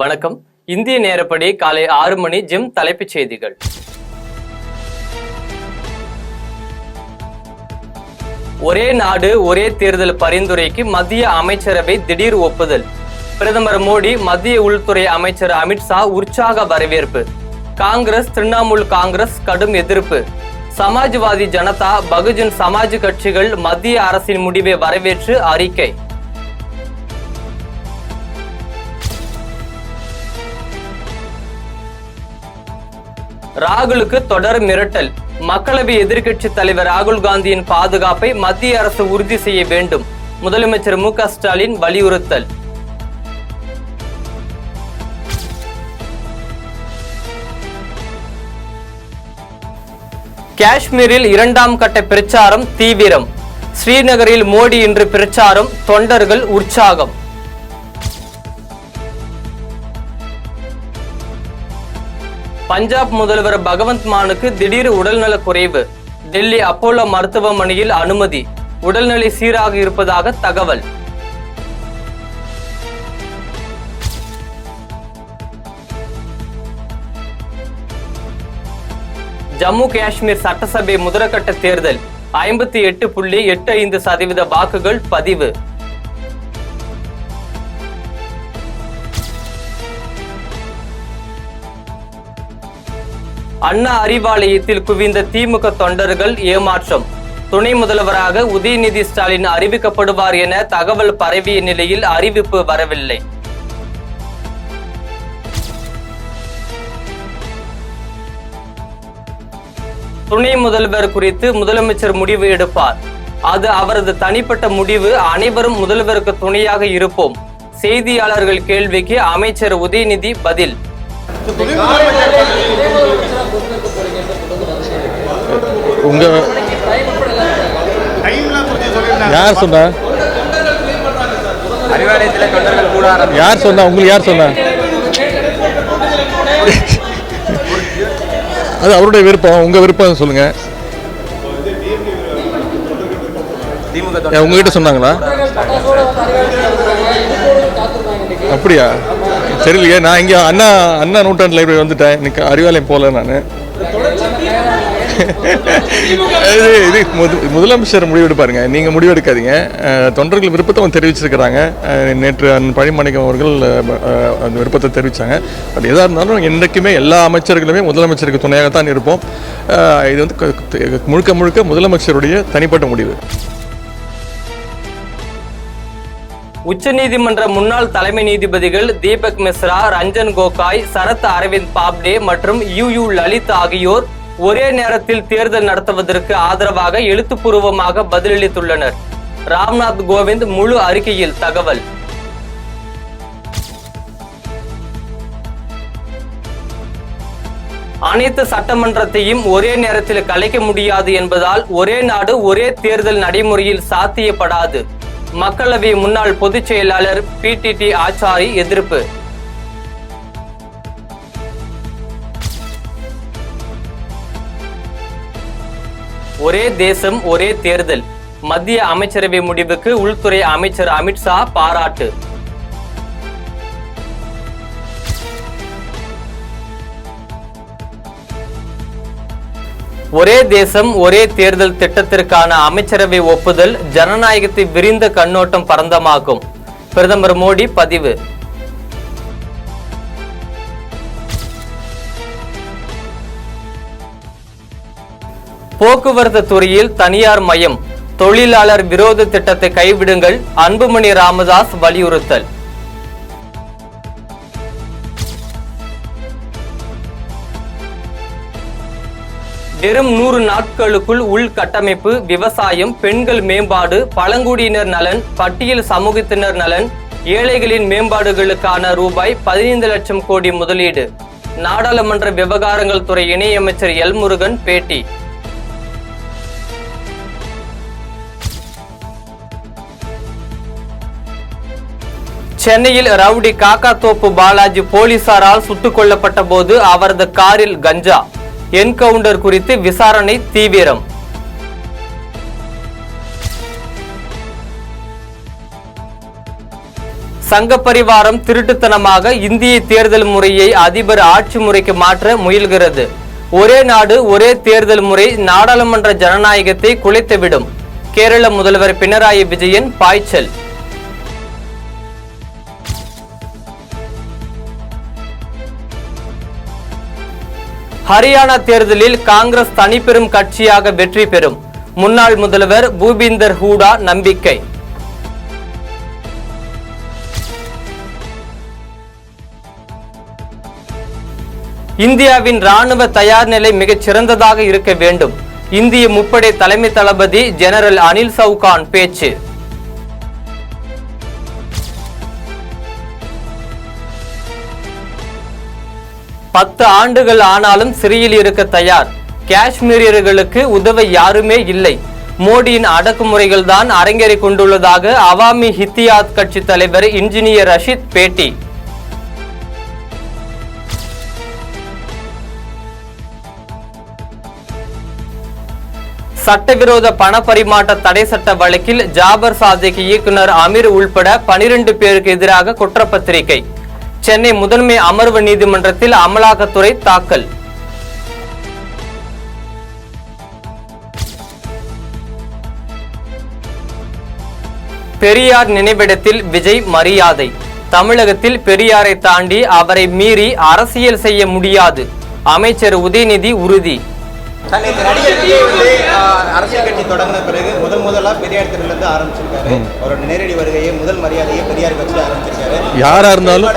வணக்கம். இந்திய நேரப்படி காலை 6 மணி ஜிம் தலைப்புச் செய்திகள். ஒரே நாடு ஒரே தேர்தல் பரிந்துரைக்கு மத்திய அமைச்சரவை திடீர் ஒப்புதல். பிரதமர் மோடி, மத்திய உள்துறை அமைச்சர் அமித்ஷா உற்சாக வரவேற்பு. காங்கிரஸ், திரிணாமுல் காங்கிரஸ் கடும் எதிர்ப்பு. சமாஜ்வாதி ஜனதா, பகுஜன் சமாஜ் கட்சிகள் மத்திய அரசின் முடிவை வரவேற்று அறிக்கை. ராகுலுக்கு தொடர் மிரட்டல். மக்களவை எதிர்க்கட்சி தலைவர் ராகுல் காந்தியின் பாதுகாப்பை மத்திய அரசு உறுதி செய்ய வேண்டும். முதலமைச்சர் மு.க. ஸ்டாலின் வலியுறுத்தல். காஷ்மீரில் 2ஆம் கட்ட பிரச்சாரம் தீவிரம். ஸ்ரீநகரில் மோடி இன்று பிரச்சாரம், தொண்டர்கள் உற்சாகம். பஞ்சாப் முதல்வர் பகவந்த் மானுக்கு திடீர் உடல்நலக் குறைவு. டெல்லி அப்போலோ மருத்துவமனையில் அனுமதி. உடல்நிலை சீராக இருப்பதாக தகவல். ஜம்மு காஷ்மீர் சட்டசபை முதற்கட்ட தேர்தல் 58.85% வாக்குகள் பதிவு. அண்ணா அறிவாலயத்தில் குவிந்த திமுக தொண்டர்கள் ஏமாற்றம். துணை முதல்வராக உதயநிதி ஸ்டாலின் அறிவிக்கப்படுவார் என தகவல் பரவிய நிலையில் அறிவிப்பு வரவில்லை. துணை முதல்வர் குறித்து முதலமைச்சர் முடிவு எடுப்பார். அது அவரது தனிப்பட்ட முடிவு. அனைவரும் முதல்வருக்கு துணையாக இருப்போம். செய்தியாளர்கள் கேள்விக்கு அமைச்சர் உதயநிதி பதில். உங்க யார் சொன்னா? யார் சொன்னா? உங்களுக்கு யார் சொன்னா? அது அவருடைய விருப்பம். உங்க விருப்பம் சொல்லுங்க. உங்ககிட்ட சொன்னாங்களா? அப்படியா? சரியில்லையே. நான் இங்கே அண்ணா நூற்றாண்டு லைப்ரரி வந்துட்டேன். இன்னைக்கு அறிவாலயம் போகல. நான் இது முதலமைச்சர் முடிவெடுப்பாருங்க. நீங்கள் முடிவெடுக்காதீங்க. தொண்டர்கள் விருப்பத்தை அவங்க தெரிவிச்சிருக்கிறாங்க. நேற்று பழிமணிக்கம் அவர்கள் அந்த விருப்பத்தை தெரிவித்தாங்க. பட் எதாக இருந்தாலும் என்றைக்குமே எல்லா அமைச்சர்களுமே முதலமைச்சருக்கு துணையாகத்தான் இருப்போம். இது வந்து முழுக்க முழுக்க முதலமைச்சருடைய தனிப்பட்ட முடிவு. உச்சநீதிமன்ற முன்னாள் தலைமை நீதிபதிகள் தீபக் மிஸ்ரா, ரஞ்சன் கோகாய், சரத் அரவிந்த் பாப்டே மற்றும் யூ லலித் ஆகியோர் ஒரே நேரத்தில் தேர்தல் நடத்துவதற்கு ஆதரவாக எழுத்துப்பூர்வமாக பதிலளித்துள்ளனர். ராம்நாத் கோவிந்த் முழு அறிக்கையில் தகவல். அனைத்து சட்டமன்றத்தையும் ஒரே நேரத்தில் கலைக்க முடியாது என்பதால் ஒரே நாடு ஒரே தேர்தல் நடைமுறையில் சாத்தியப்படாது. மக்களவை முன்னாள் பொதுச் செயலாளர் PTT ஆச்சாரி எதிர்ப்பு. ஒரே தேசம் ஒரே தேர்தல். மத்திய அமைச்சரவை முடிவுக்கு உள்துறை அமைச்சர் அமித்ஷா பாராட்டு. ஒரே தேசம் ஒரே தேர்தல் திட்டத்திற்கான அமைச்சரவை ஒப்புதல் ஜனநாயகத்தை விரிந்த கண்ணோட்டம் பரந்தமாக்கும். பிரதமர் மோடி பதிவு. போக்குவரத்து துறையில் தனியார் மயம். தொழிலாளர் விரோத திட்டத்தை கைவிடுங்கள். அன்புமணி ராமதாஸ் வலியுறுத்தல். வெறும் 100 நாட்களுக்குள் உள்கட்டமைப்பு, விவசாயம், பெண்கள் மேம்பாடு, பழங்குடியினர் நலன், பட்டியல் சமூகத்தினர் நலன், ஏழைகளின் மேம்பாடுகளுக்கான ரூபாய் 15 லட்சம் கோடி முதலீடு. நாடாளுமன்ற விவகாரங்கள் துறை இணையமைச்சர் எல் முருகன் பேட்டி. சென்னையில் ரவுடி காக்காத்தோப்பு பாலாஜி போலீசாரால் சுட்டுக் கொல்லப்பட்ட போது அவரது காரில் கஞ்சா. என்கவுண்டர் குறித்து விசாரணை தீவிரம். சங்க பரிவாரம் திருட்டுத்தனமாக இந்திய தேர்தல் முறையை அதிபர் ஆட்சி முறைக்கு மாற்ற முயல்கிறது. ஒரே நாடு ஒரே தேர்தல் முறை நாடாளுமன்ற ஜனநாயகத்தை குலைத்துவிடும். கேரள முதல்வர் பினராயி விஜயன் பாய்ச்சல். ஹரியானா தேர்தலில் காங்கிரஸ் தனிப்பெரும் கட்சியாக வெற்றி பெறும். முன்னாள் முதல்வர் பூபிந்தர் ஹூடா நம்பிக்கை. இந்தியாவின் ராணுவ தயார் நிலை மிகச் சிறந்ததாக இருக்க வேண்டும். இந்திய முப்படை தலைமை தளபதி ஜெனரல் அனில் சவுகான் பேச்சு. பத்து ஆண்டுகள் ஆனாலும் சிறையில் இருக்க தயார். காஷ்மீரியர்களுக்கு உதவ யாருமே இல்லை. மோடியின் அடக்குமுறைகள் தான் அரங்கேறிக் கொண்டுள்ளதாக அவாமி ஹித்தியாத் கட்சி தலைவர் இன்ஜினியர் ரஷீத் பேட்டி. சட்டவிரோத பண பரிமாற்ற தடை சட்ட வழக்கில் ஜாபர் சாதிக் இயக்குனர் அமீர் உள்பட 12 பேருக்கு எதிராக குற்றப்பத்திரிகை. சென்னை முதன்மை அமர்வு நீதிமன்றத்தில் அமலாக்கத்துறை தாக்கல். பெரியார் நினைவிடத்தில் விஜய் மரியாதை. தமிழகத்தில் பெரியாரை தாண்டி அவரை மீறி அரசியல் செய்ய முடியாது. அமைச்சர் உதயநிதி உறுதி. நடிகர் விஜய் அரசியல் கட்சி தொடங்கின பிறகு முதலா பெரியார் திடலிருந்து ஆரம்பிச்சிருக்காரு. அவரோட நேரடி வருகையை முதல் மரியாதையை பெரியார் கட்சி ஆரம்பிச்சிருக்காரு. யாரா இருந்தாலும்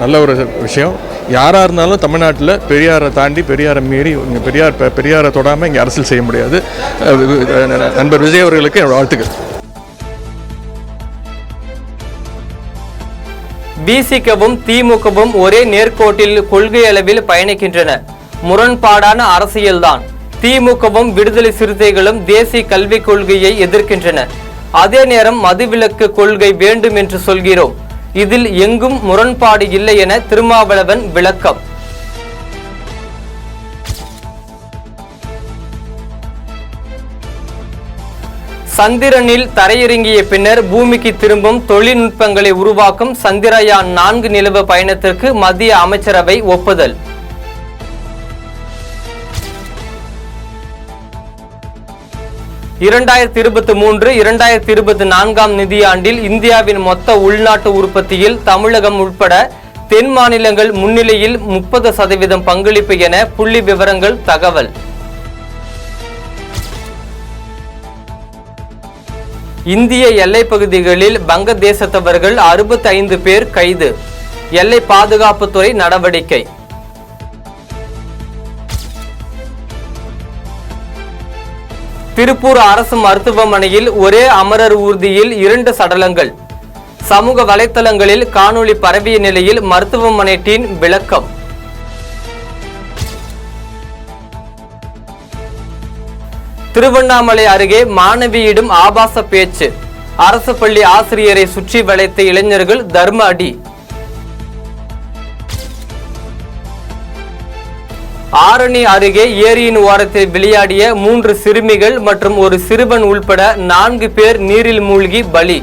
நல்ல ஒரு விஷயம். யாரா இருந்தாலும் தமிழ்நாட்டில் பெரியாரை தாண்டி பெரியாரை மீறி பெரியாரை தொடாமல் இங்கே அரசியல் செய்ய முடியாது. நண்பர் விஜய் அவர்களுக்கு என்னோட வாழ்த்துக்கள். பிசிகவும் திமுகவும் ஒரே நேர்கோட்டில் கொள்கை அளவில் பயணிக்கின்றன. முரண்பாடான அரசியல்தான். திமுகவும் விடுதலை சிறுத்தைகளும் தேசிய கல்விக் கொள்கையை எதிர்க்கின்றன. அதே நேரம் மதுவிலக்கு கொள்கை வேண்டும் என்று சொல்கிறோம். இதில் எங்கும் முரண்பாடு இல்லை என திருமாவளவன் விளக்கம். சந்திரனில் தரையிறங்கிய பின்னர் பூமிக்கு திரும்பும் தொழில்நுட்பங்களை உருவாக்கும் சந்திரயான் 4 நிலவு பயணத்திற்கு மத்திய அமைச்சரவை ஒப்புதல். இரண்டாயிரத்தி 2023-2024 நிதியாண்டில் இந்தியாவின் மொத்த உள்நாட்டு உற்பத்தியில் தமிழகம் உட்பட தென் மாநிலங்கள் முன்னிலையில் 30% பங்களிப்பு என புள்ளி விவரங்கள் தகவல். இந்திய எல்லைப் பகுதிகளில் வங்கதேசத்தவர்கள் 65 பேர் கைது. எல்லை பாதுகாப்புத்துறை நடவடிக்கை. திருப்பூர் அரசு மருத்துவமனையில் ஒரே அமரர் ஊர்தியில் 2 சடலங்கள். சமூக வலைத்தளங்களில் காணொளி பரவிய நிலையில் மருத்துவமனை டீன் விளக்கம். திருவண்ணாமலை அருகே மாணவியிடம் ஆபாச பேச்சு. அரசு பள்ளி ஆசிரியரை சுற்றி வளைத்த இளைஞர்கள் தர்ம அடி. ஆரணி அருகே ஏரியின் ஓரத்தில் விளையாடிய 3 சிறுமிகள் மற்றும் ஒரு சிறுவன் உள்பட 4 பேர் நீரில் மூழ்கி பலி.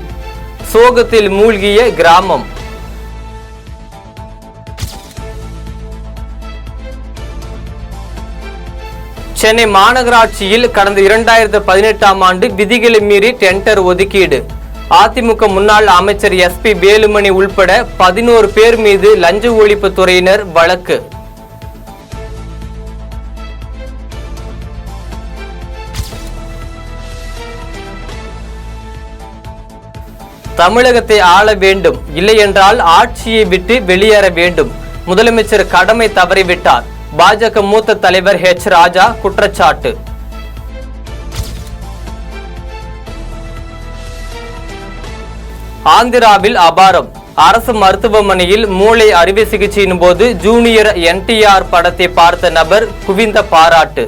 சோகத்தில் மூழ்கிய கிராமம். சென்னை மாநகராட்சியில் கடந்த 2018ஆம் ஆண்டு விதிகளை மீறி டெண்டர் ஒதுக்கீடு. அதிமுக முன்னாள் அமைச்சர் SP வேலுமணி உள்பட 11 பேர் மீது லஞ்ச ஒழிப்பு துறையினர் வழக்கு. தமிழகத்தை ஆள வேண்டும், இல்லையென்றால் ஆட்சியை விட்டு வெளியேற வேண்டும். முதலமைச்சர் கடமை தவறிவிட்டார். பாஜக மூத்த தலைவர் H. ராஜா குற்றச்சாட்டு. ஆந்திராவில் அபாரம். அரசு மருத்துவமனையில் மூளை அறுவை சிகிச்சையின் போது ஜூனியர் NTR படத்தை பார்த்த நபர் குவிந்த பாராட்டு.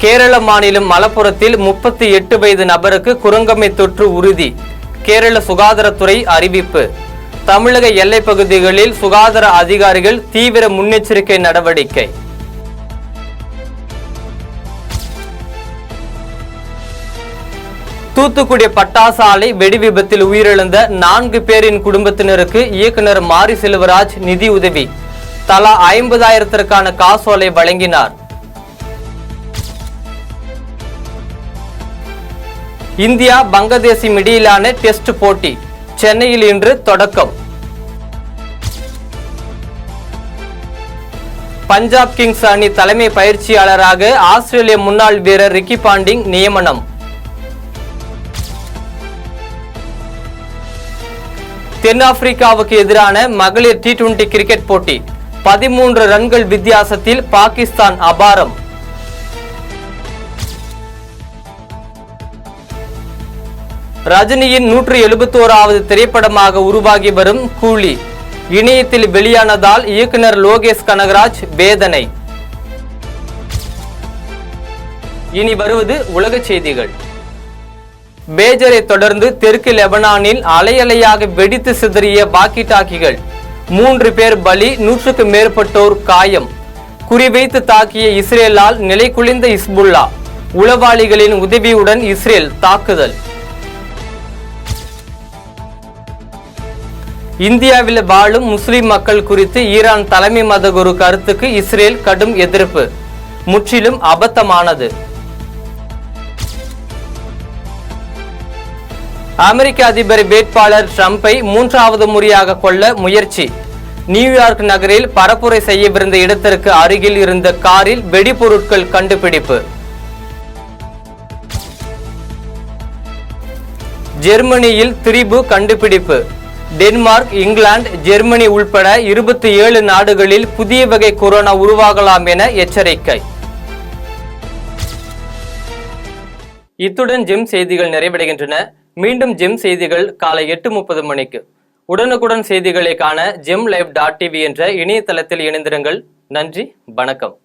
கேரள மாநிலம் மலப்புரத்தில் 38 வயது நபருக்கு குரங்கம்மை தொற்று உறுதி. கேரள சுகாதாரத்துறை அறிவிப்பு. தமிழக எல்லைப் பகுதிகளில் சுகாதார அதிகாரிகள் தீவிர முன்னெச்சரிக்கை நடவடிக்கை. தூத்துக்குடி பட்டாசு ஆலை வெடி விபத்தில் உயிரிழந்த 4 பேரின் குடும்பத்தினருக்கு இயக்குனர் மாரி செல்வராஜ் நிதி உதவி தலா 50,000 காசோலை வழங்கினார். இந்தியா பங்களாதேஷும் இடையிலான டெஸ்ட் போட்டி சென்னையில் இன்று தொடக்கம். பஞ்சாப் கிங்ஸ் அணி தலைமை பயிற்சியாளராக ஆஸ்திரேலிய முன்னாள் வீரர் ரிக்கி பாண்டிங் நியமனம். தென்னாப்பிரிக்காவுக்கு எதிரான மகளிர் T20 கிரிக்கெட் போட்டி 13 ரன்கள் வித்தியாசத்தில் பாகிஸ்தான் அபாரம். ரஜினியின் 171வது திரைப்படமாக உருவாகி வரும் கூலி இணையத்தில் வெளியானதால் இயக்குனர் லோகேஷ் கனகராஜ் வேதனை. இனி வருவது உலக செய்திகள். பேஜரை தொடர்ந்து தெற்கு லெபனானில் அலையலையாக வெடித்து சிதறிய வாக்கி டாக்கிகள் 3 பேர் பலி, 100க்கும் மேற்பட்டோர் காயம். குறிவைத்து தாக்கிய இஸ்ரேலால் நிலைகுலைந்த இஸ்புல்லா, உளவாளிகளின் உதவியுடன் இஸ்ரேல் தாக்குதல். இந்தியாவில் வாழும் முஸ்லிம் மக்கள் குறித்து ஈரான் தலைமை மதகுரு கருத்துக்கு இஸ்ரேல் கடும் எதிர்ப்பு, முற்றிலும் அபத்தமானது. அமெரிக்க அதிபர் வேட்பாளர் ட்ரம்பை 3வது முறையாக கொல்ல முயற்சி. நியூயார்க் நகரில் பரப்புரை செய்யவிருந்த இடத்திற்கு அருகில் இருந்த காரில் வெடிபொருட்கள் கண்டுபிடிப்பு. ஜெர்மனியில் திரிபு கண்டுபிடிப்பு. டென்மார்க், இங்கிலாந்து, ஜெர்மனி உள்பட 27 நாடுகளில் புதிய வகை கொரோனா உருவாகலாம் என எச்சரிக்கை. இத்துடன் ஜெம் செய்திகள் நிறைவடைகின்றன. மீண்டும் ஜெம் செய்திகள் காலை 8:30 மணிக்கு. உடனுக்குடன் செய்திகளை காண GemLive.tv என்ற இணையதளத்தில் இணைந்திருங்கள். நன்றி, வணக்கம்.